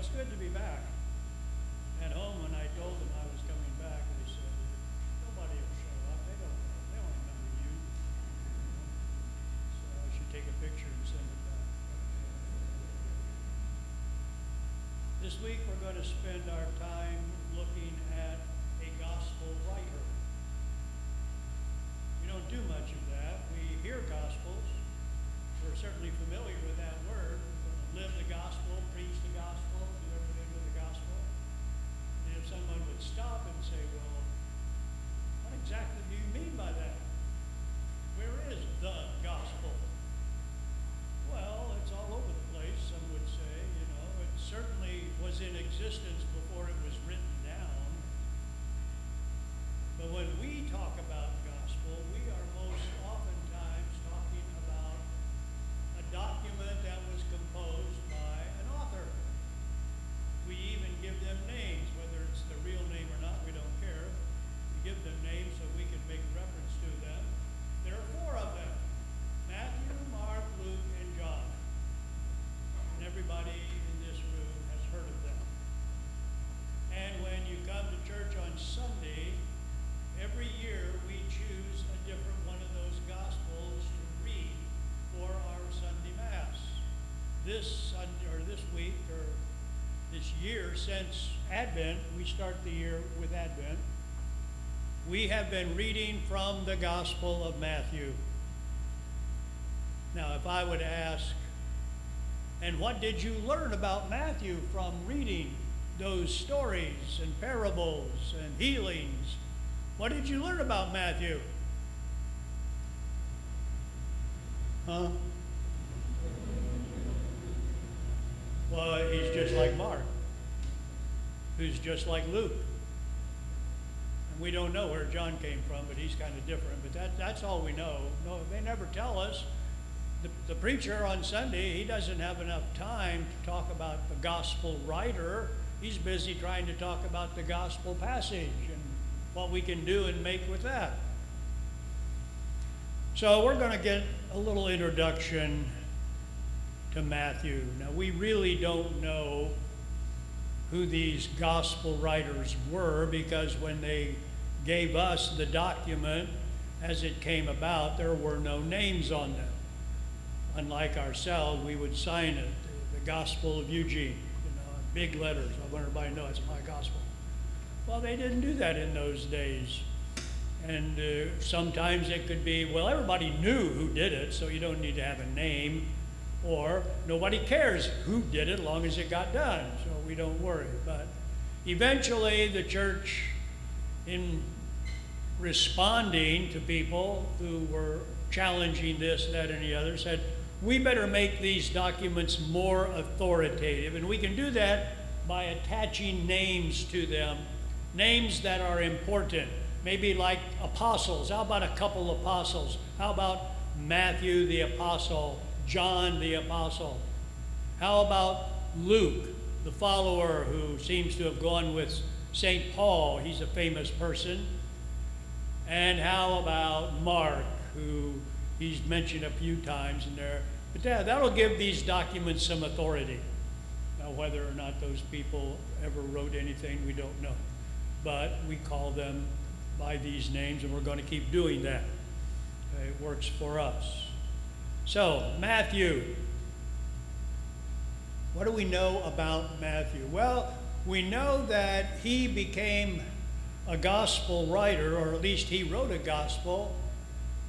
it's good to be back. At home, when I told them I was coming back, they said, nobody will show up. They don't remember you. So I should take a picture and send it back. This week, we're going to spend our time looking at a gospel writer. We don't do much of that. We hear gospels. We're certainly familiar with that word. We're going to live the gospel, preach the gospel, do everything with the gospel. And if someone would stop and say, well, what exactly do you mean by that? Where is the gospel? Well, it's all over the place, some would say. It certainly was in existence before it was written down. But when we talk about gospel, we are most oftentimes talking about a document that was composed by an author. We even give them names, whether it's the real name or not, we don't care. We give them names so we can make reference to them. There are 4 of them: Matthew, Mark, Luke, and John. And everybody in this room has heard of them. And when you come to church on Sunday, every year we choose a different one of those gospels to read for our Sunday Mass. This Sunday, or this week, or this year, since Advent, we start the year with Advent, we have been reading from the Gospel of Matthew. Now, if I would ask, and what did you learn about Matthew from reading those stories and parables and healings? What did you learn about Matthew? Huh? Well, he's just like Mark, who's just like Luke. And we don't know where John came from, but he's kind of different. But that's all we know. No, they never tell us. The preacher on Sunday, he doesn't have enough time to talk about the gospel writer. He's busy trying to talk about the gospel passage and what we can do and make with that. So we're going to get a little introduction to Matthew. Now, we really don't know who these gospel writers were, because when they gave us the document as it came about, there were no names on them. Unlike ourselves, we would sign it, the Gospel of Eugene, in big letters. I want everybody to know it's my gospel. Well, they didn't do that in those days. And sometimes it could be, well, everybody knew who did it, so you don't need to have a name. Or nobody cares who did it as long as it got done, so we don't worry. But eventually the church, in responding to people who were challenging this, that, and the other, said, we better make these documents more authoritative. And we can do that by attaching names to them, names that are important. Maybe like apostles. How about a couple apostles? How about Matthew the apostle, John the apostle? How about Luke, the follower who seems to have gone with St. Paul? He's a famous person. And how about Mark, who he's mentioned a few times in there? But that'll give these documents some authority. Now, whether or not those people ever wrote anything, we don't know. But we call them by these names, and we're going to keep doing that. Okay, it works for us. So, Matthew. What do we know about Matthew? Well, we know that he became a gospel writer, or at least he wrote a gospel,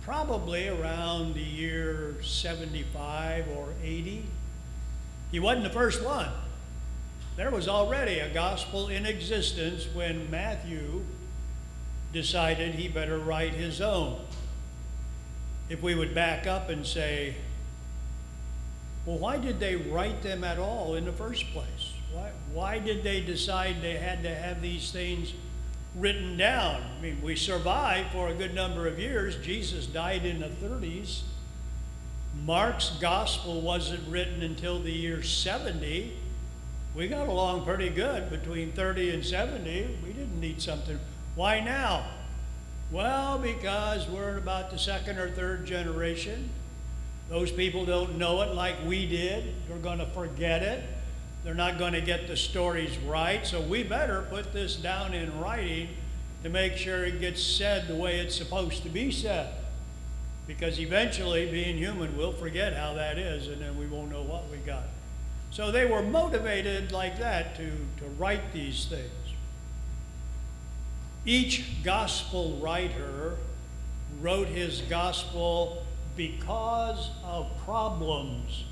probably around the year 75 or 80. He wasn't the first one. There was already a gospel in existence when Matthew decided he better write his own. If we would back up and say, well, why did they write them at all in the first place? Why did they decide they had to have these things written down? I mean, we survived for a good number of years. Jesus died in the 30s. Mark's gospel wasn't written until the year 70. We got along pretty good between 30 and 70. We didn't need something. Why now? Well, because we're about the 2nd or 3rd generation. Those people don't know it like we did. They're going to forget it. They're not going to get the stories right, so we better put this down in writing to make sure it gets said the way it's supposed to be said. Because eventually, being human, we'll forget how that is, and then we won't know what we got. So they were motivated like that to write these things. Each gospel writer wrote his gospel because of problems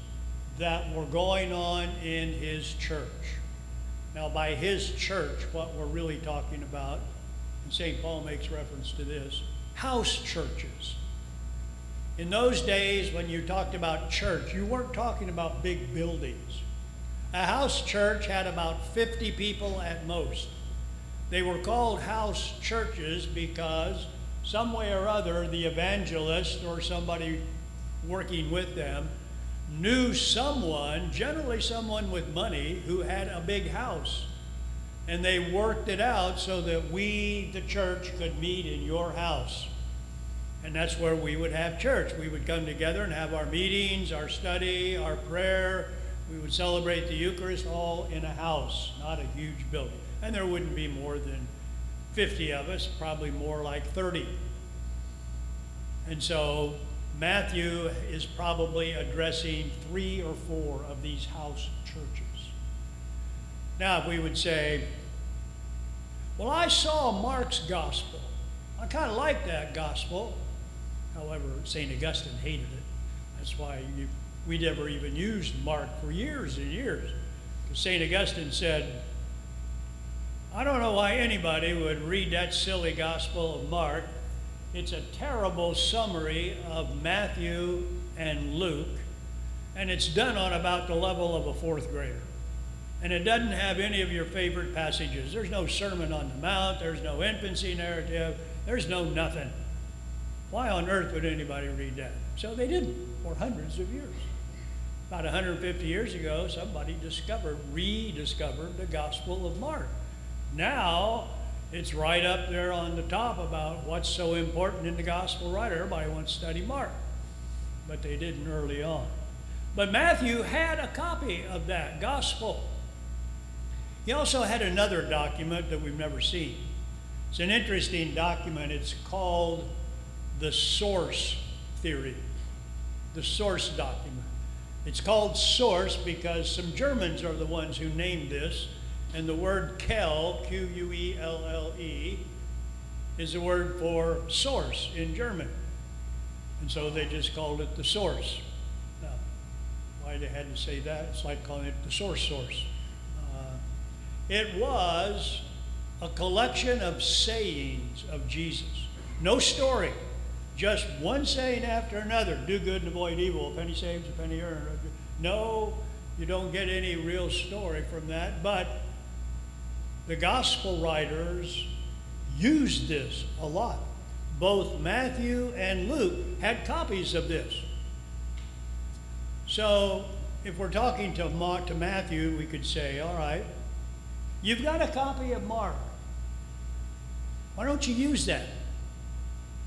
that were going on in his church. Now, by his church, what we're really talking about, and St. Paul makes reference to this, house churches. In those days, when you talked about church, you weren't talking about big buildings. A house church had about 50 people at most. They were called house churches because some way or other, the evangelist or somebody working with them knew someone, generally someone with money, who had a big house. And they worked it out so that we, the church, could meet in your house. And that's where we would have church. We would come together and have our meetings, our study, our prayer. We would celebrate the Eucharist all in a house, not a huge building. And there wouldn't be more than 50 of us, probably more like 30. And so Matthew is probably addressing 3 or 4 of these house churches. Now, if we would say, well, I saw Mark's gospel. I kind of like that gospel. However, St. Augustine hated it. That's why we never even used Mark for years and years. Because St. Augustine said, I don't know why anybody would read that silly gospel of Mark. It's a terrible summary of Matthew and Luke, and it's done on about the level of a 4th grader. And it doesn't have any of your favorite passages. There's no Sermon on the Mount, there's no infancy narrative, there's no nothing. Why on earth would anybody read that? So they didn't for hundreds of years. About 150 years ago, somebody rediscovered the Gospel of Mark. Now, it's right up there on the top about what's so important in the gospel writer. Everybody wants to study Mark, but they didn't early on. But Matthew had a copy of that gospel. He also had another document that we've never seen. It's an interesting document. It's called the source theory, the source document. It's called source because some Germans are the ones who named this, and the word Quelle, Q-U-E-L-L-E, is the word for source in German. And so they just called it the source. Now, why they had to say that? It's like calling it the source. It was a collection of sayings of Jesus. No story. Just one saying after another. Do good and avoid evil. A penny saves, a penny earned. No, you don't get any real story from that. But the gospel writers used this a lot. Both Matthew and Luke had copies of this. So if we're talking to Matthew, we could say, all right, you've got a copy of Mark. Why don't you use that?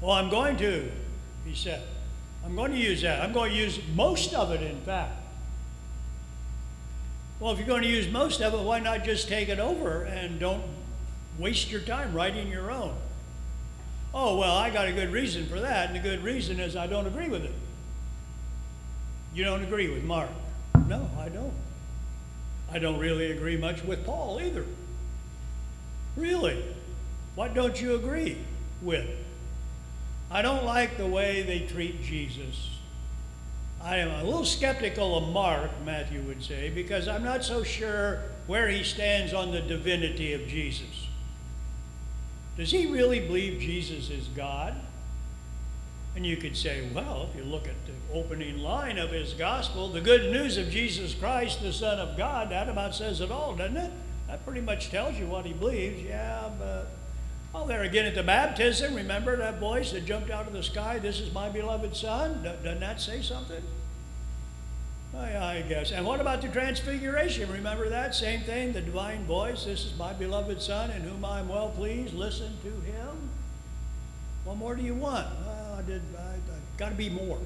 Well, I'm going to, he said. I'm going to use that. I'm going to use most of it, in fact. Well, if you're going to use most of it, why not just take it over and don't waste your time writing your own? Oh, well, I got a good reason for that, and the good reason is I don't agree with it. You don't agree with Mark? No, I don't. I don't really agree much with Paul either. Really? What don't you agree with? I don't like the way they treat Jesus. I am a little skeptical of Mark, Matthew would say, because I'm not so sure where he stands on the divinity of Jesus. Does he really believe Jesus is God? And you could say, well, if you look at the opening line of his gospel, the good news of Jesus Christ, the Son of God, that about says it all, doesn't it? That pretty much tells you what he believes. Yeah, but, oh, there again at the baptism, remember that voice that jumped out of the sky, this is my beloved Son? Doesn't that say something? I guess. And what about the transfiguration? Remember that? Same thing, the divine voice, this is my beloved Son in whom I am well pleased, listen to him. What more do you want? Well, I got to be more.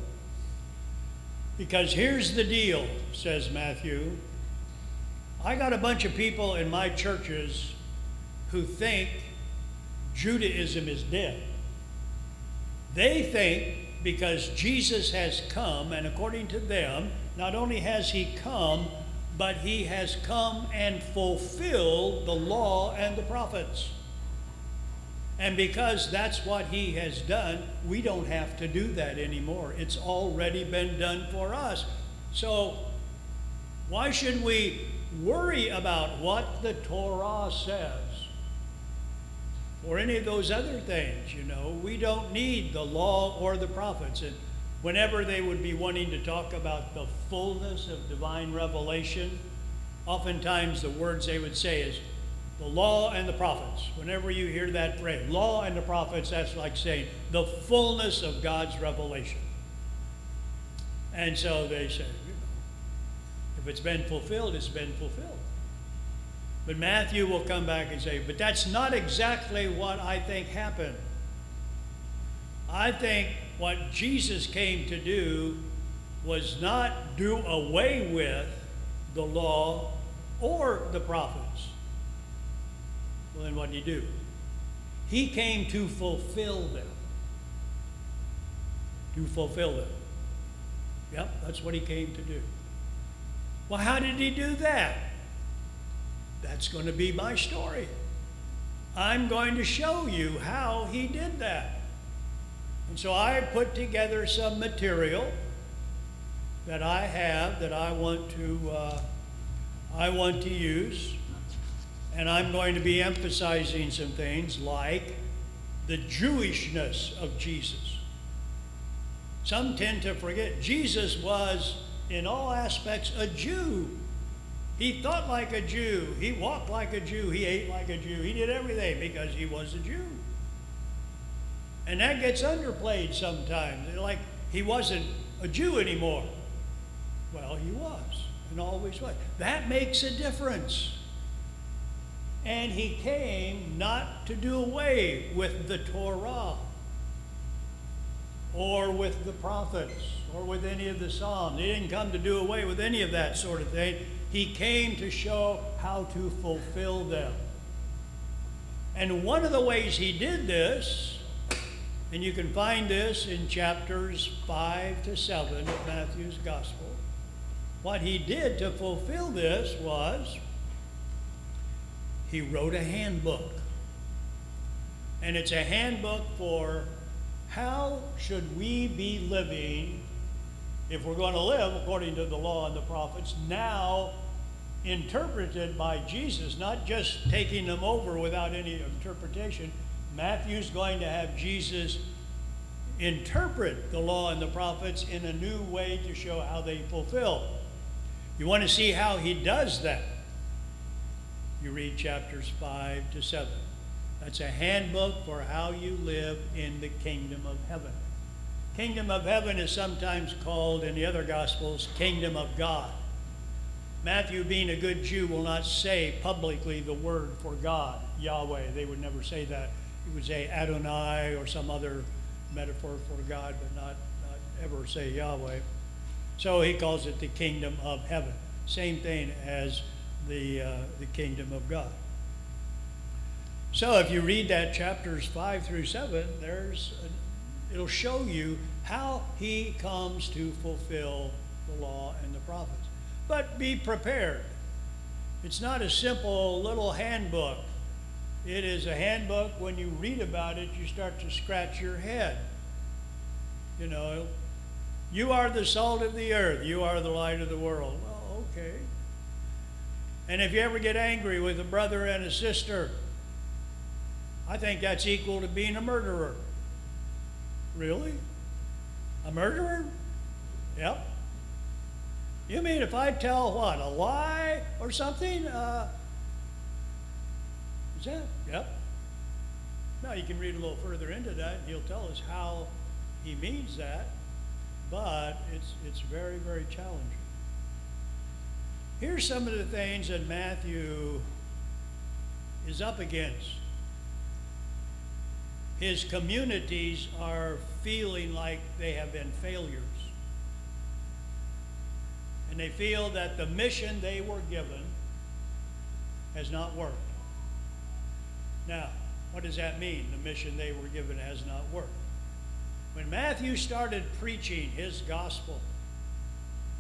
Because here's the deal, says Matthew. I got a bunch of people in my churches who think Judaism is dead. They think because Jesus has come, and according to them, not only has he come, but he has come and fulfilled the law and the prophets. And because that's what he has done, we don't have to do that anymore. It's already been done for us. So why should we worry about what the Torah says? Or any of those other things, you know. We don't need the law or the prophets. And whenever they would be wanting to talk about the fullness of divine revelation, oftentimes the words they would say is the law and the prophets. Whenever you hear that phrase, law and the prophets, that's like saying the fullness of God's revelation. And so they say, you know, if it's been fulfilled, it's been fulfilled. But Matthew will come back and say, but that's not exactly what I think happened. I think what Jesus came to do was not do away with the law or the prophets. Well, then what did he do? He came to fulfill them. To fulfill them. Yep, that's what he came to do. Well, how did he do that? That's going to be my story. I'm going to show you how he did that. And so I put together some material that I have that I want to use. And I'm going to be emphasizing some things like the Jewishness of Jesus. Some tend to forget Jesus was, in all aspects, a Jew. He thought like a Jew. He walked like a Jew. He ate like a Jew. He did everything because he was a Jew. And that gets underplayed sometimes. Like he wasn't a Jew anymore. Well, he was and always was. That makes a difference. And he came not to do away with the Torah or with the prophets or with any of the Psalms. He didn't come to do away with any of that sort of thing. He came to show how to fulfill them. And one of the ways he did this, and you can find this in chapters 5 to 7 of Matthew's Gospel, what he did to fulfill this was he wrote a handbook. And it's a handbook for how should we be living if we're going to live according to the law and the prophets, now interpreted by Jesus, not just taking them over without any interpretation. Matthew's going to have Jesus interpret the law and the prophets in a new way to show how they fulfill. You want to see how he does that? You read chapters 5 to 7. That's a handbook for how you live in the kingdom of heaven. Kingdom of heaven is sometimes called in the other Gospels, kingdom of God. Matthew, being a good Jew, will not say publicly the word for God, Yahweh. They would never say that. He would say Adonai or some other metaphor for God, but not ever say Yahweh. So he calls it the kingdom of heaven. Same thing as the kingdom of God. So if you read that chapters 5 through 7, it'll show you how he comes to fulfill the law and the prophets. But be prepared. It's not a simple little handbook. It is a handbook. When you read about it, you start to scratch your head. You know, you are the salt of the earth. You are the light of the world. Well, okay. And if you ever get angry with a brother and a sister, I think that's equal to being a murderer. Really? A murderer? Yep. You mean if I tell what, a lie or something? Is that? Yep. Now you can read a little further into that, and he'll tell us how he means that, but it's very, very challenging. Here's some of the things that Matthew is up against. His communities are feeling like they have been failures. And they feel that the mission they were given has not worked. Now, what does that mean? The mission they were given has not worked. When Matthew started preaching his gospel,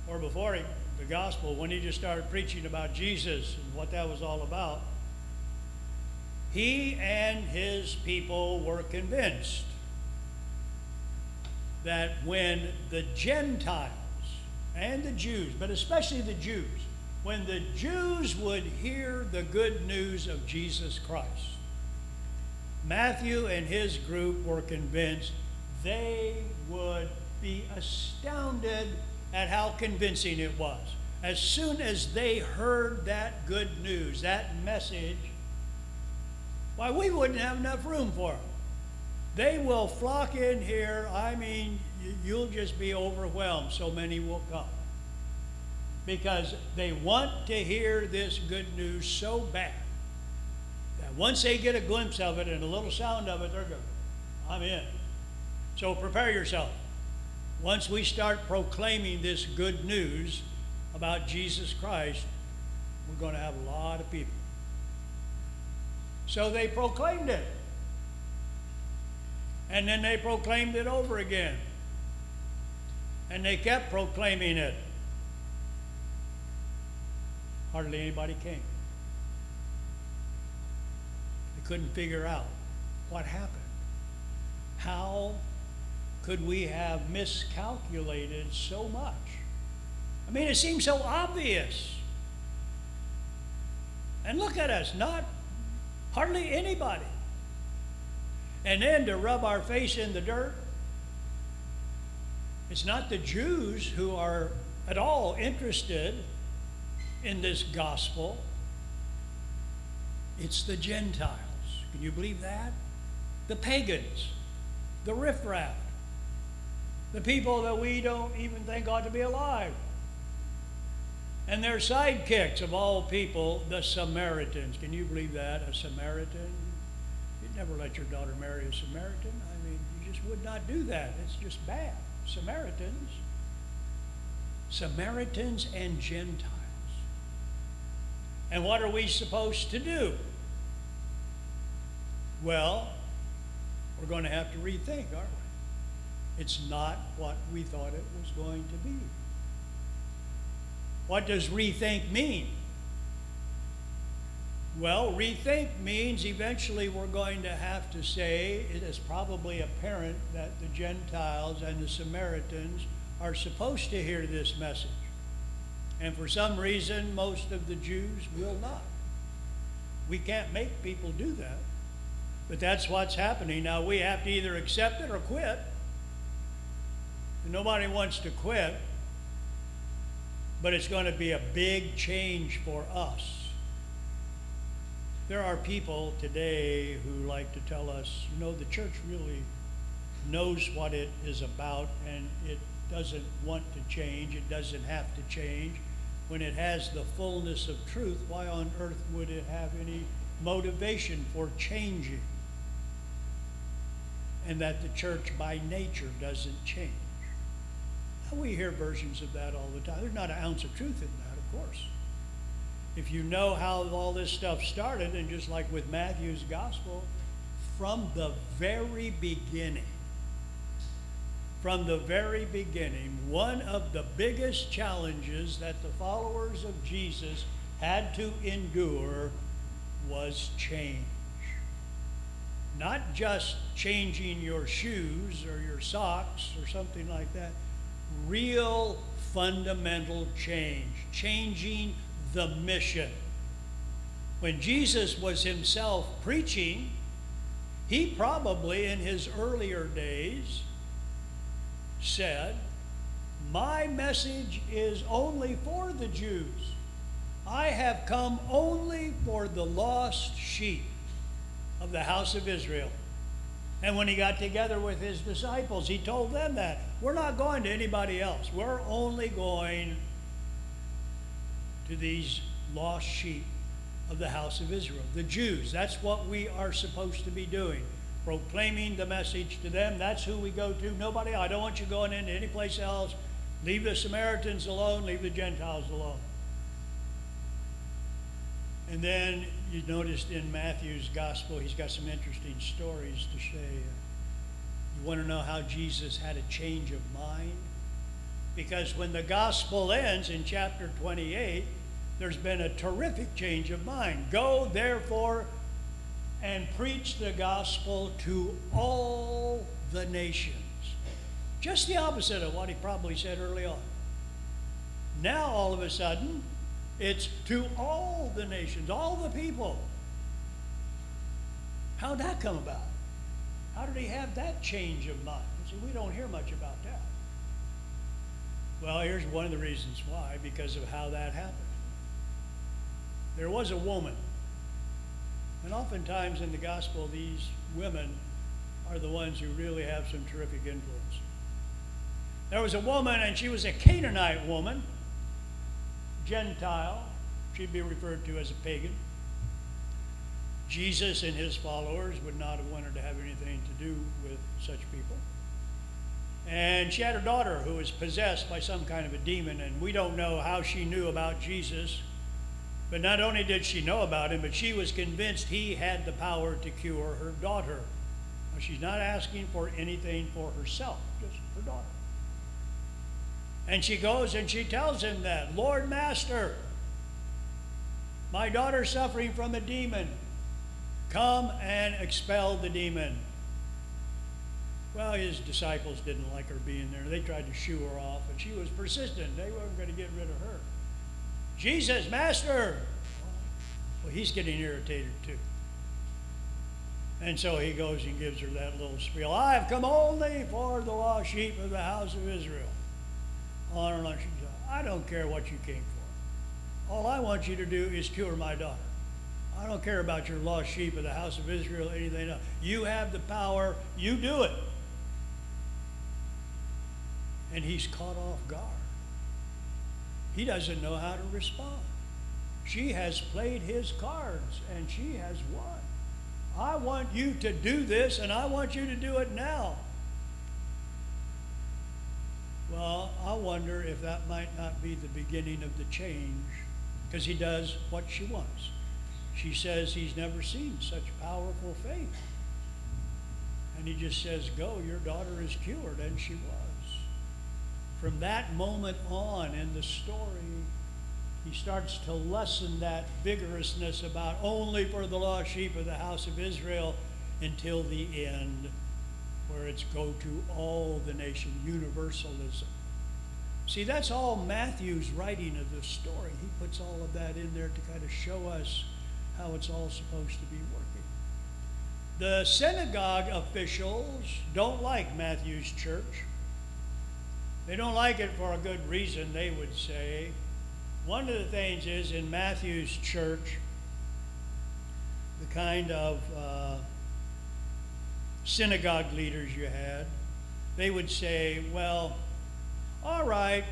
or before the gospel, when he just started preaching about Jesus and what that was all about, he and his people were convinced that when the Gentiles and the Jews, but especially the Jews, when the Jews would hear the good news of Jesus Christ, Matthew and his group were convinced they would be astounded at how convincing it was. As soon as they heard that good news, that message, why, we wouldn't have enough room for them. They will flock in here. I mean, you'll just be overwhelmed. So many will come. Because they want to hear this good news so bad that once they get a glimpse of it and a little sound of it, they're going, I'm in. So prepare yourself. Once we start proclaiming this good news about Jesus Christ, we're going to have a lot of people. So they proclaimed it. And then they proclaimed it over again. And they kept proclaiming it. Hardly anybody came. They couldn't figure out what happened. How could we have miscalculated so much? I mean, it seems so obvious. And look at us, not hardly anybody. And then to rub our face in the dirt, it's not the Jews who are at all interested in this gospel. It's the Gentiles. Can you believe that? The pagans, the riffraff, the people that we don't even think ought to be alive. And their sidekicks of all people, the Samaritans. Can you believe that? A Samaritan? You'd never let your daughter marry a Samaritan. I mean, you just would not do that. It's just bad. Samaritans. Samaritans and Gentiles. And what are we supposed to do? Well, we're going to have to rethink, aren't we? It's not what we thought it was going to be. What does rethink mean? Well, rethink means eventually we're going to have to say it is probably apparent that the Gentiles and the Samaritans are supposed to hear this message. And for some reason, most of the Jews will not. We can't make people do that. But that's what's happening. Now, we have to either accept it or quit. And nobody wants to quit. But it's going to be a big change for us. There are people today who like to tell us, you know, the church really knows what it is about and it doesn't want to change. It doesn't have to change. When it has the fullness of truth, why on earth would it have any motivation for changing? And that the church by nature doesn't change. Now, we hear versions of that all the time. There's not an ounce of truth in that, of course. If you know how all this stuff started, and just like with Matthew's gospel, from the very beginning, one of the biggest challenges that the followers of Jesus had to endure was change. Not just changing your shoes or your socks or something like that. Real fundamental change. Changing the mission. When Jesus was himself preaching, he probably in his earlier days said, my message is only for the Jews. I have come only for the lost sheep of the house of Israel. And when he got together with his disciples, he told them that. We're not going to anybody else. We're only going to these lost sheep of the house of Israel, the Jews. That's what we are supposed to be doing. Proclaiming the message to them. That's who we go to. Nobody, I don't want you going into any place else. Leave the Samaritans alone. Leave the Gentiles alone. And then you noticed in Matthew's gospel, he's got some interesting stories to say. You want to know how Jesus had a change of mind? Because when the gospel ends in chapter 28, there's been a terrific change of mind. Go, therefore, and preach the gospel to all the nations. Just the opposite of what he probably said early on. Now, all of a sudden, it's to all the nations, all the people. How'd that come about? How did he have that change of mind? See, we don't hear much about that. Well, here's one of the reasons why, because of how that happened. There was a woman, and oftentimes in the gospel, these women are the ones who really have some terrific influence. There was a woman, and she was a Canaanite woman, Gentile. She'd be referred to as a pagan. Jesus and his followers would not have wanted to have anything to do with such people. And she had a daughter who was possessed by some kind of a demon, and we don't know how she knew about Jesus. But not only did she know about him, but she was convinced he had the power to cure her daughter. Now, she's not asking for anything for herself, just her daughter. And she goes and she tells him that, Lord Master, my daughter's suffering from a demon. Come and expel the demon. Well, his disciples didn't like her being there. They tried to shoo her off, and she was persistent. They weren't going to get rid of her. Jesus, Master! Well, he's getting irritated too. And so he goes and gives her that little spiel. I have come only for the lost sheep of the house of Israel. On and on she goes, I don't care what you came for. All I want you to do is cure my daughter. I don't care about your lost sheep of the house of Israel, anything else. You have the power, you do it. And he's caught off guard. He doesn't know how to respond. She has played his cards, and she has won. I want you to do this, and I want you to do it now. Well, I wonder if that might not be the beginning of the change, because he does what she wants. She says he's never seen such powerful faith. And he just says, go, your daughter is cured, and she was. From that moment on in the story, he starts to lessen that vigorousness about only for the lost sheep of the house of Israel until the end, where it's go to all the nation, universalism. See, that's all Matthew's writing of this story. He puts all of that in there to kind of show us how it's all supposed to be working. The synagogue officials don't like Matthew's church. They don't like it for a good reason, they would say. One of the things is in Matthew's church, the kind of synagogue leaders you had, they would say, well, all right,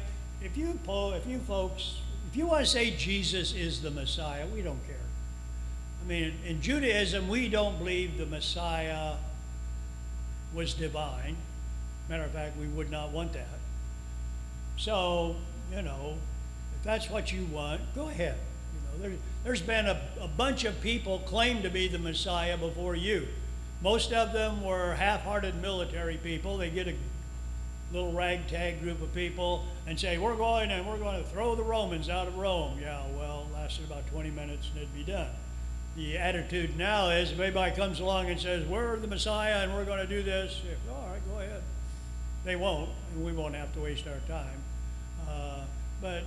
if you folks, if you want to say Jesus is the Messiah, we don't care. I mean, in Judaism, we don't believe the Messiah was divine. Matter of fact, we would not want that. So, if that's what you want, go ahead. There's been a bunch of people claim to be the Messiah before you. Most of them were half-hearted military people. They get a little ragtag group of people and say, we're going to throw the Romans out of Rome. Yeah, well, it lasted about 20 minutes and it'd be done. The attitude now is if anybody comes along and says, we're the Messiah and we're going to do this, all right, go ahead. They won't, and we won't have to waste our time. But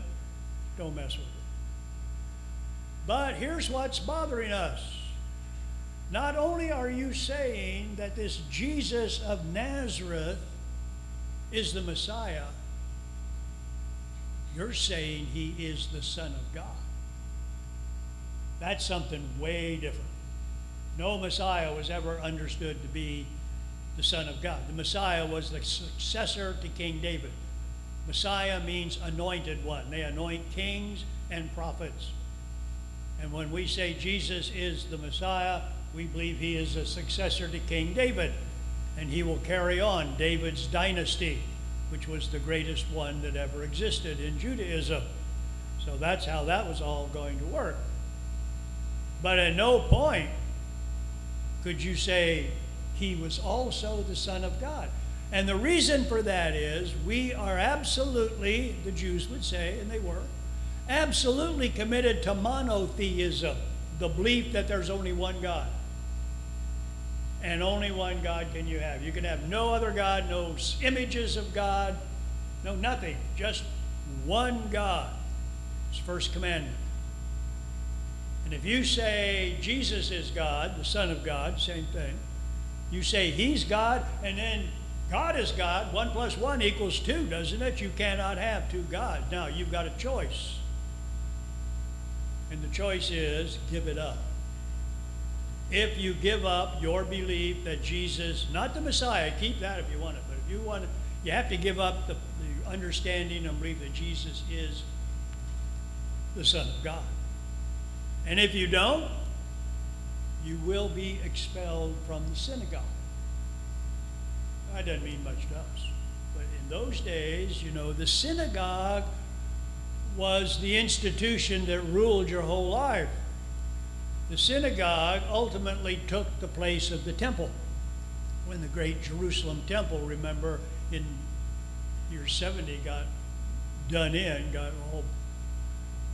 don't mess with it. But here's what's bothering us. Not only are you saying that this Jesus of Nazareth is the Messiah, you're saying he is the Son of God. That's something way different. No Messiah was ever understood to be the Son of God. The Messiah was the successor to King David. Messiah means anointed one. They anoint kings and prophets. And when we say Jesus is the Messiah, we believe he is a successor to King David. And he will carry on David's dynasty, which was the greatest one that ever existed in Judaism. So that's how that was all going to work. But at no point could you say he was also the Son of God. And the reason for that is we are absolutely, the Jews would say, and they were, absolutely committed to monotheism, the belief that there's only one God. And only one God can you have. You can have no other God, no images of God, no nothing, just one God. It's the first commandment. And if you say Jesus is God, the Son of God, same thing. You say he's God, and then God is God. 1 + 1 = 2, doesn't it? You cannot have two gods. Now, you've got a choice. And the choice is give it up. If you give up your belief that Jesus, not the Messiah, keep that if you want it, but if you want it, you have to give up the understanding and belief that Jesus is the Son of God. And if you don't, you will be expelled from the synagogue. That doesn't mean much to us. But in those days, the synagogue was the institution that ruled your whole life. The synagogue ultimately took the place of the temple. When the great Jerusalem temple, remember, in year 70 got all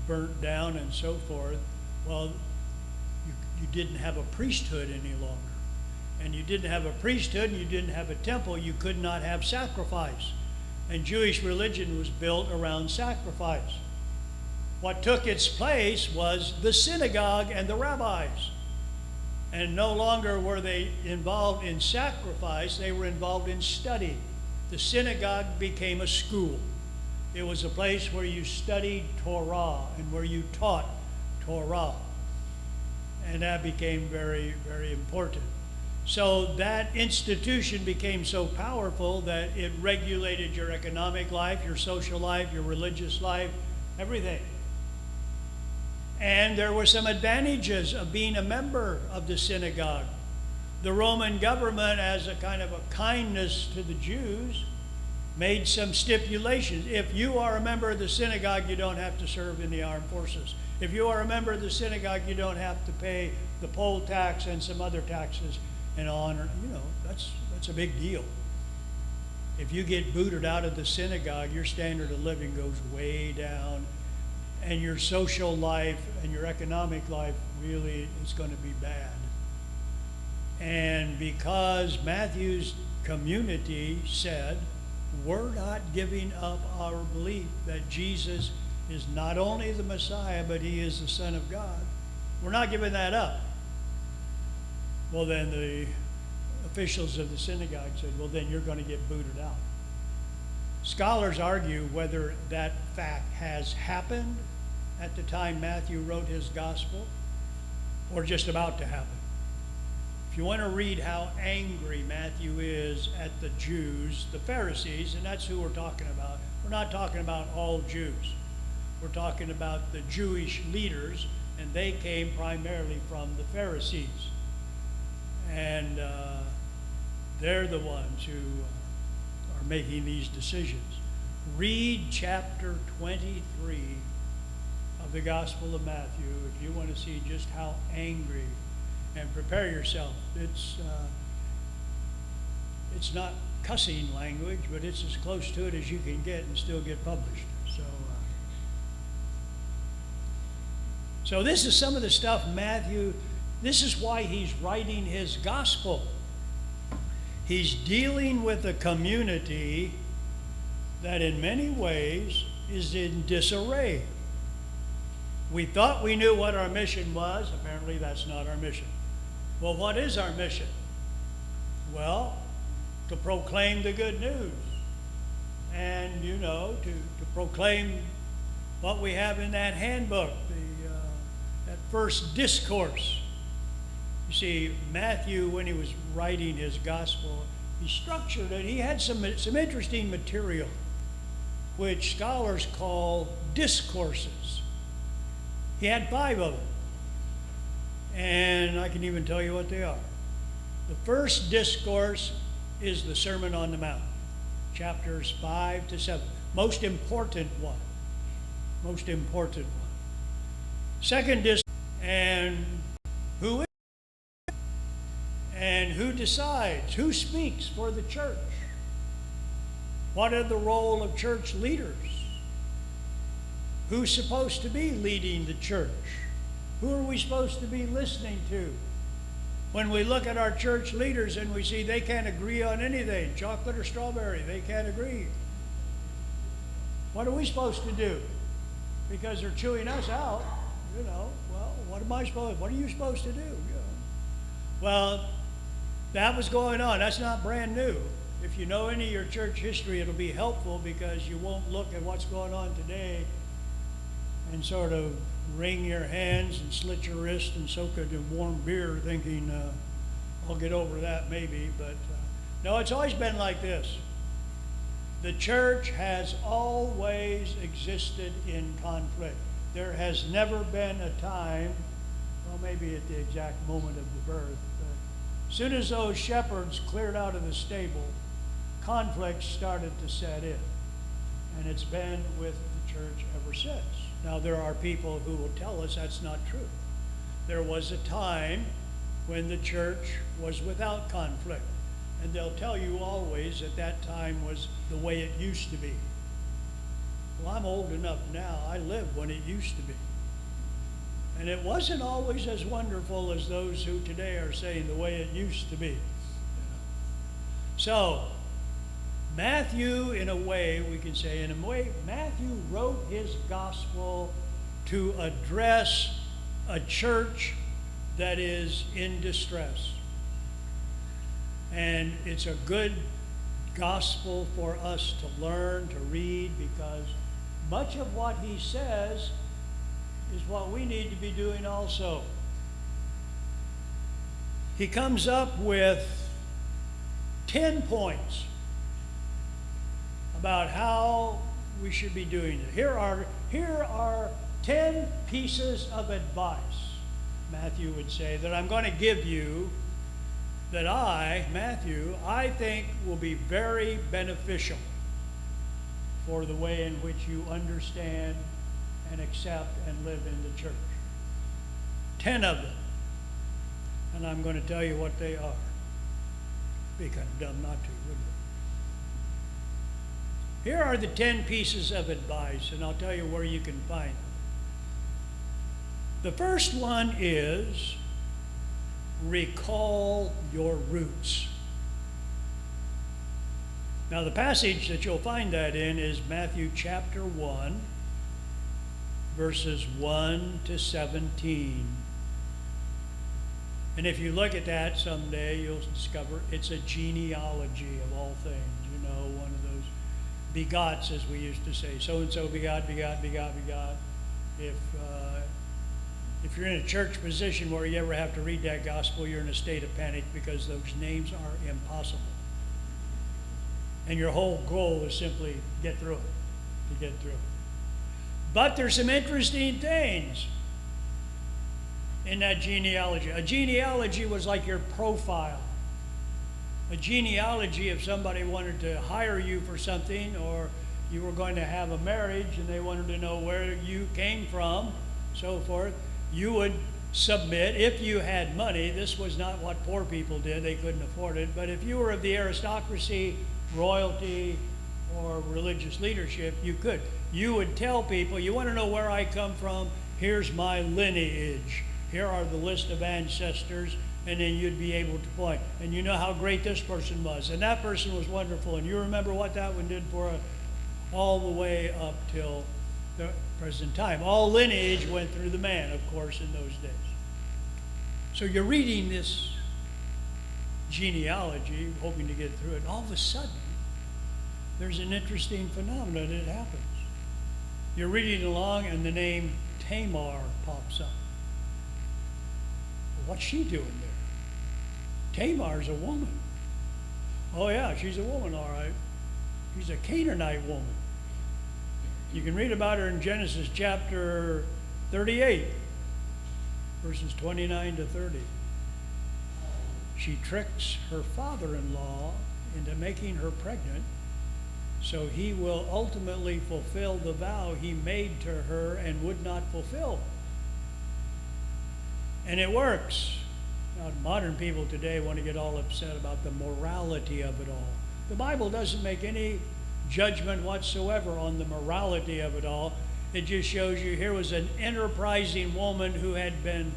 burnt down and so forth, well, you didn't have a priesthood any longer. And you didn't have a priesthood and you didn't have a temple, you could not have sacrifice. And Jewish religion was built around sacrifice. What took its place was the synagogue and the rabbis. And no longer were they involved in sacrifice, they were involved in study. The synagogue became a school. It was a place where you studied Torah and where you taught Torah. And that became very, very important. So that institution became so powerful that it regulated your economic life, your social life, your religious life, everything. And there were some advantages of being a member of the synagogue. The Roman government, as a kind of a kindness to the Jews, made some stipulations. If you are a member of the synagogue, you don't have to serve in the armed forces. If you are a member of the synagogue, you don't have to pay the poll tax and some other taxes and honor. That's a big deal. If you get booted out of the synagogue, your standard of living goes way down, and your social life and your economic life really is going to be bad. And because Matthew's community said, we're not giving up our belief that Jesus is not only the Messiah, but he is the Son of God. We're not giving that up. Well, then the officials of the synagogue said, well, then you're going to get booted out. Scholars argue whether that fact has happened at the time Matthew wrote his gospel or just about to happen. If you want to read how angry Matthew is at the Jews, the Pharisees, and that's who we're talking about. We're not talking about all Jews. We're talking about the Jewish leaders, and they came primarily from the Pharisees. And they're the ones who are making these decisions. Read chapter 23 of the Gospel of Matthew if you want to see just how angry, and prepare yourself. It's not cussing language, but it's as close to it as you can get and still get published. So this is some of the stuff Matthew, this is why he's writing his gospel. He's dealing with a community that in many ways is in disarray. We thought we knew what our mission was. Apparently that's not our mission. Well, what is our mission? Well, to proclaim the good news. And, to proclaim what we have in that handbook, that first discourse. You see, Matthew, when he was writing his gospel, he structured it. He had some interesting material, which scholars call discourses. He had 5 of them. And I can even tell you what they are. The first discourse is the Sermon on the Mount, chapters 5 to 7. Most important one. Second discourse, and Who is and who decides? Who speaks for the church? What is the role of church leaders? Who's supposed to be leading the church? Who are we supposed to be listening to? When we look at our church leaders and we see they can't agree on anything, chocolate or strawberry, they can't agree. What are we supposed to do? Because they're chewing us out, well, what are you supposed to do? Well, that was going on. That's not brand new. If you know any of your church history, it'll be helpful because you won't look at what's going on today and sort of wring your hands and slit your wrist and soak it in warm beer thinking, I'll get over that maybe. But no, it's always been like this. The church has always existed in conflict. There has never been a time, well, maybe at the exact moment of the birth, but as soon as those shepherds cleared out of the stable, conflict started to set in. And it's been with the church ever since. Now, there are people who will tell us that's not true. There was a time when the church was without conflict. And they'll tell you always that that time was the way it used to be. Well, I'm old enough now. I lived when it used to be. And it wasn't always as wonderful as those who today are saying the way it used to be. So, Matthew, in a way, we can say, Matthew wrote his gospel to address a church that is in distress. And it's a good gospel for us to learn, to read, because much of what he says is what we need to be doing also. He comes up with 10 points about how we should be doing it. Here are 10 pieces of advice, Matthew would say, that I'm going to give you that Matthew, I think will be very beneficial for the way in which you understand and accept and live in the church. 10 of them. And I'm going to tell you what they are. It'd be kind of dumb not to, wouldn't it? Here are the 10 pieces of advice, and I'll tell you where you can find them. The first one is recall your roots. Now, the passage that you'll find that in is Matthew chapter 1, verses 1 to 17. And if you look at that someday, you'll discover it's a genealogy of all things. You know, one of those begots, as we used to say. So-and-so begot, begot, begot, begot. If you're in a church position where you ever have to read that gospel, you're in a state of panic because those names are impossible. And your whole goal is simply get through it. But there's some interesting things in that genealogy. A genealogy was like your profile. A genealogy, if somebody wanted to hire you for something, or you were going to have a marriage and they wanted to know where you came from, so forth, you would submit, if you had money. This was not what poor people did, they couldn't afford it, but if you were of the aristocracy, royalty, or religious leadership, you could. You would tell people, you want to know where I come from? Here's my lineage. Here are the list of ancestors, and then you'd be able to point. And you know how great this person was, and that person was wonderful, and you remember what that one did for us all the way up till the present time. All lineage went through the man, of course, in those days. So you're reading this genealogy, hoping to get through it, and all of a sudden, there's an interesting phenomenon that happens. You're reading along, and the name Tamar pops up. What's she doing there? Tamar's a woman. Oh yeah, she's a woman, all right. She's a Canaanite woman. You can read about her in Genesis chapter 38, verses 29 to 30. She tricks her father-in-law into making her pregnant, so he will ultimately fulfill the vow he made to her and would not fulfill. And it works. Now, modern people today want to get all upset about the morality of it all. The Bible doesn't make any judgment whatsoever on the morality of it all. It just shows you here was an enterprising woman who had been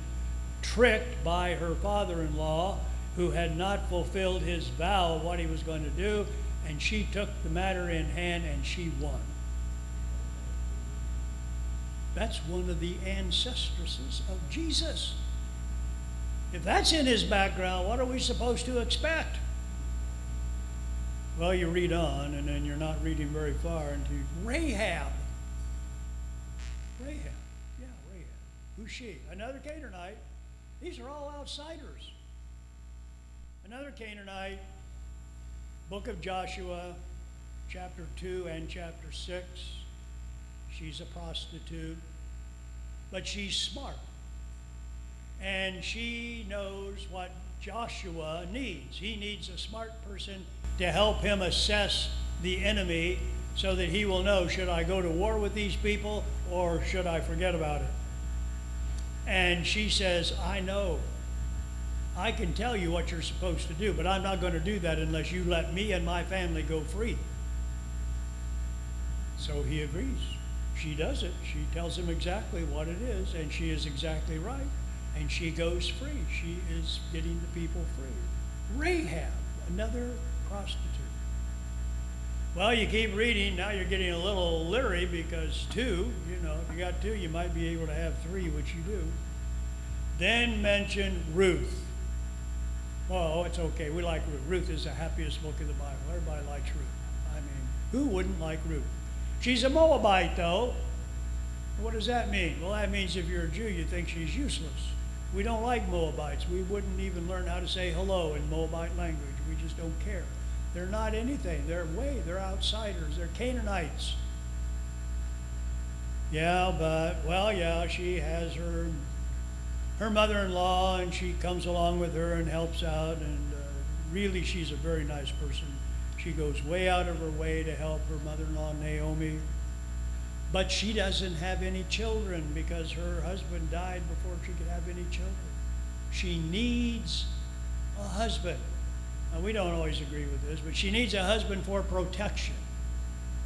tricked by her father-in-law, who had not fulfilled his vow of what he was going to do, and she took the matter in hand and she won. That's one of the ancestresses of Jesus. If that's in his background, what are we supposed to expect? Well, you read on, and then you're not reading very far into Rahab. Rahab. Yeah, Rahab. Who's she? Another Canaanite. These are all outsiders. Another Canaanite, book of Joshua, chapter 2 and chapter 6. She's a prostitute, but she's smart. And she knows what Joshua needs. He needs a smart person to help him assess the enemy so that he will know, should I go to war with these people or should I forget about it? And she says, I know. I can tell you what you're supposed to do, but I'm not going to do that unless you let me and my family go free. So he agrees. She does it. She tells him exactly what it is, and she is exactly right. And she goes free. She is getting the people free. Rahab, another prostitute. Well, you keep reading. Now you're getting a little leery because two, if you got two, you might be able to have three, which you do. Then mention Ruth. Oh, it's okay. We like Ruth. Ruth is the happiest book of the Bible. Everybody likes Ruth. I mean, who wouldn't like Ruth? She's a Moabite, though. What does that mean? Well, that means if you're a Jew, you think she's useless. We don't like Moabites. We wouldn't even learn how to say hello in Moabite language. We just don't care. They're not anything. They're outsiders. They're Canaanites. Yeah, but, she has her mother-in-law, and she comes along with her and helps out, and really she's a very nice person. She goes way out of her way to help her mother-in-law, Naomi. But she doesn't have any children because her husband died before she could have any children. She needs a husband. Now, we don't always agree with this, but she needs a husband for protection.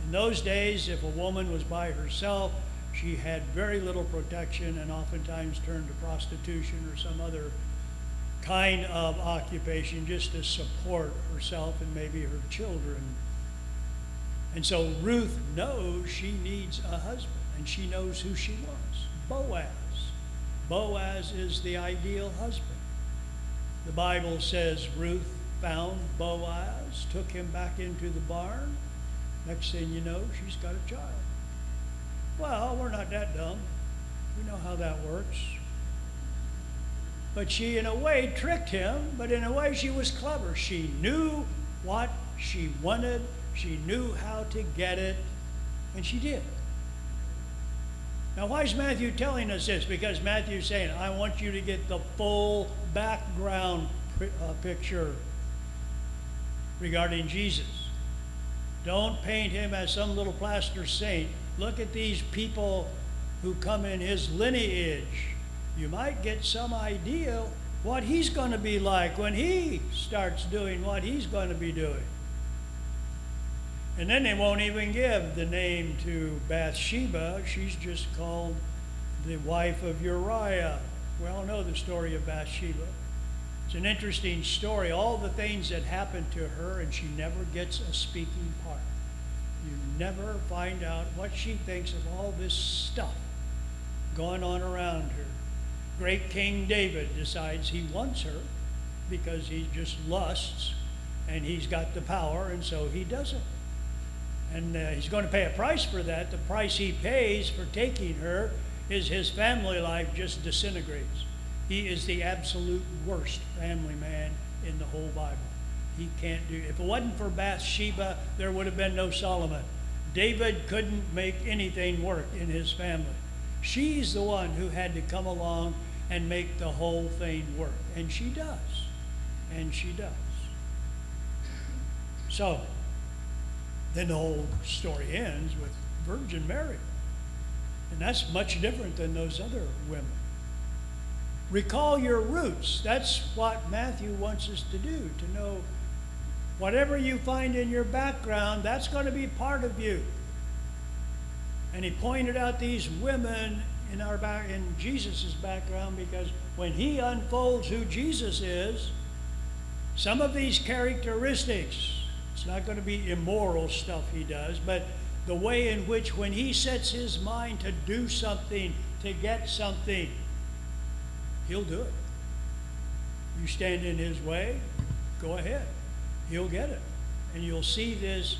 In those days, if a woman was by herself, she had very little protection and oftentimes turned to prostitution or some other kind of occupation just to support herself and maybe her children. And so Ruth knows she needs a husband, and she knows who she wants. Boaz. Boaz is the ideal husband. The Bible says Ruth found Boaz, took him back into the barn. Next thing you know, she's got a child. Well, we're not that dumb. We know how that works. But she, in a way, tricked him, but in a way she was clever. She knew what she wanted. She knew how to get it, and she did. Now, why is Matthew telling us this? Because Matthew's saying, I want you to get the full background picture regarding Jesus. Don't paint him as some little plaster saint. Look at these people who come in his lineage. You might get some idea what he's going to be like when he starts doing what he's going to be doing. And then they won't even give the name to Bathsheba. She's just called the wife of Uriah. We all know the story of Bathsheba. It's an interesting story. All the things that happened to her, and she never gets a speaking part. You never find out what she thinks of all this stuff going on around her. Great King David decides he wants her because he just lusts, and he's got the power, and so he does it. And he's going to pay a price for that. The price he pays for taking her is his family life just disintegrates. He is the absolute worst family man in the whole Bible. He can't do. If it wasn't for Bathsheba, there would have been no Solomon. David couldn't make anything work in his family. She's the one who had to come along and make the whole thing work. And she does. And she does. So, then the whole story ends with Virgin Mary. And that's much different than those other women. Recall your roots. That's what Matthew wants us to do, to know whatever you find in your background, that's going to be part of you. And he pointed out these women in Jesus' background, because when he unfolds who Jesus is, some of these characteristics, it's not going to be immoral stuff he does, but the way in which when he sets his mind to do something, to get something, he'll do it. You stand in his way, go ahead. He'll get it. And you'll see this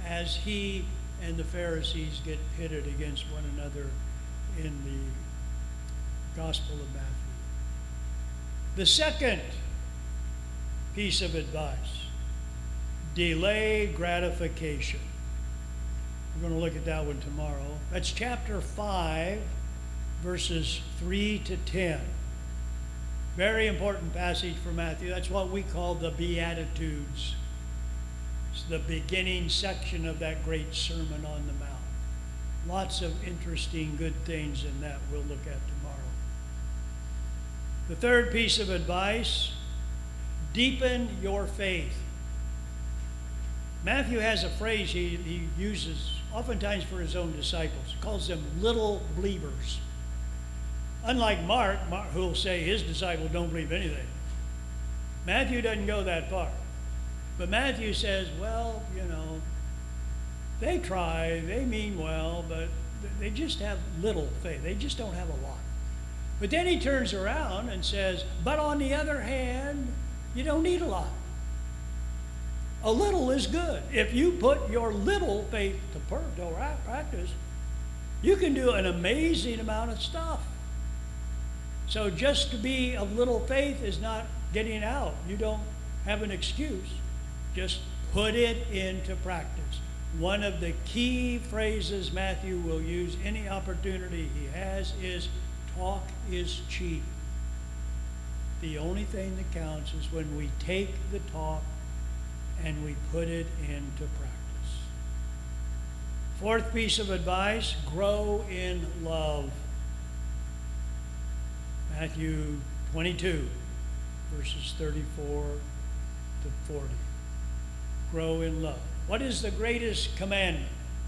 as he and the Pharisees get pitted against one another in the Gospel of Matthew. The second piece of advice, delay gratification. We're going to look at that one tomorrow. That's chapter 5, verses 3 to 10. Very important passage for Matthew. That's what we call the Beatitudes. It's the beginning section of that great Sermon on the Mount. Lots of interesting, good things in that we'll look at tomorrow. The third piece of advice, deepen your faith. Matthew has a phrase he uses oftentimes for his own disciples. He calls them little believers. Unlike Mark, who will say his disciples don't believe anything. Matthew doesn't go that far. But Matthew says, well, they try, they mean well, but they just have little faith. They just don't have a lot. But then he turns around and says, but on the other hand, you don't need a lot. A little is good. If you put your little faith to practice, you can do an amazing amount of stuff. So just to be of little faith is not getting out. You don't have an excuse. Just put it into practice. One of the key phrases Matthew will use any opportunity he has is, talk is cheap. The only thing that counts is when we take the talk and we put it into practice. Fourth piece of advice, grow in love. Matthew 22, verses 34 to 40. Grow in love. What is the greatest commandment?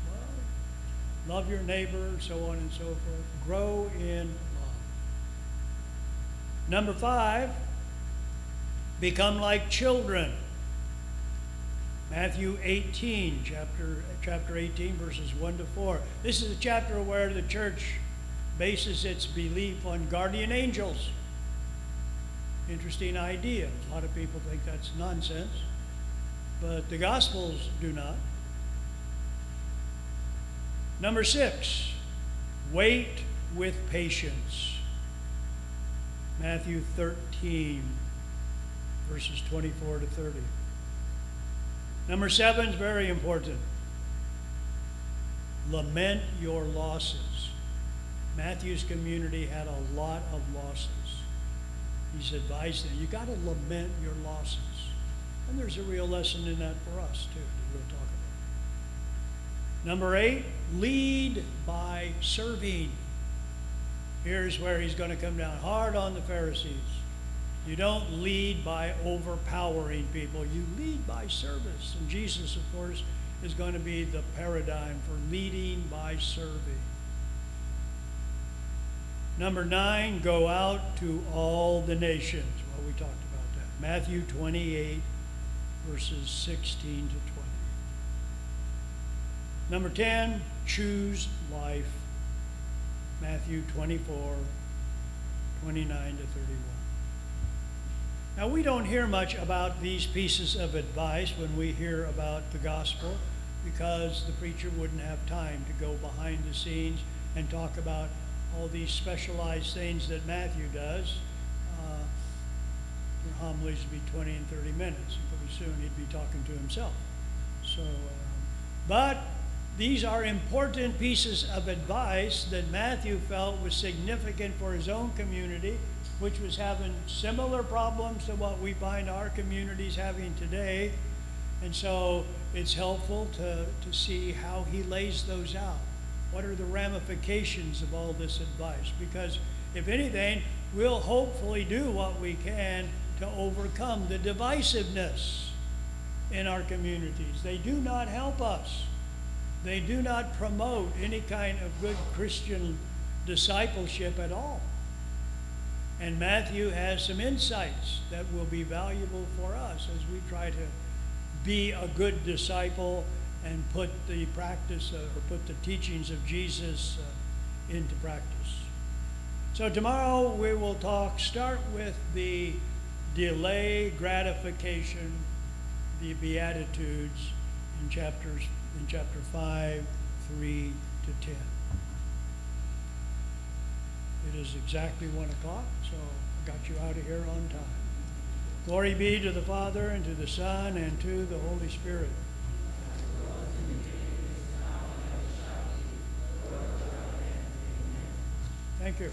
Well, love your neighbor, so on and so forth. Grow in love. Number 5, become like children. Matthew 18, chapter 18, verses 1 to 4. This is a chapter where the church bases its belief on guardian angels. Interesting idea. A lot of people think that's nonsense, but the Gospels do not. Number 6, wait with patience. Matthew 13, verses 24 to 30. Number 7 is very important. Lament your losses. Matthew's community had a lot of losses. He's advised them, you got to lament your losses. And there's a real lesson in that for us, too, that we'll talk about. Number 8, lead by serving. Here's where he's going to come down hard on the Pharisees. You don't lead by overpowering people. You lead by service. And Jesus, of course, is going to be the paradigm for leading by serving. Number 9, go out to all the nations. Well, we talked about that. Matthew 28, verses 16 to 20. Number 10, choose life. Matthew 24, 29 to 31. Now, we don't hear much about these pieces of advice when we hear about the gospel, because the preacher wouldn't have time to go behind the scenes and talk about all these specialized things that Matthew does. Your homilies would be 20 and 30 minutes, and pretty soon he'd be talking to himself. But these are important pieces of advice that Matthew felt was significant for his own community, which was having similar problems to what we find our communities having today. And so it's helpful to see how he lays those out. What are the ramifications of all this advice? Because if anything, we'll hopefully do what we can to overcome the divisiveness in our communities. They do not help us. They do not promote any kind of good Christian discipleship at all. And Matthew has some insights that will be valuable for us as we try to be a good disciple and put the practice or put the teachings of Jesus into practice. So tomorrow we will start with the delay gratification, the Beatitudes in chapter 5, 3 to 10. It is exactly 1 o'clock, so I got you out of here on time. Glory be to the Father, and to the Son, and to the Holy Spirit. Thank you.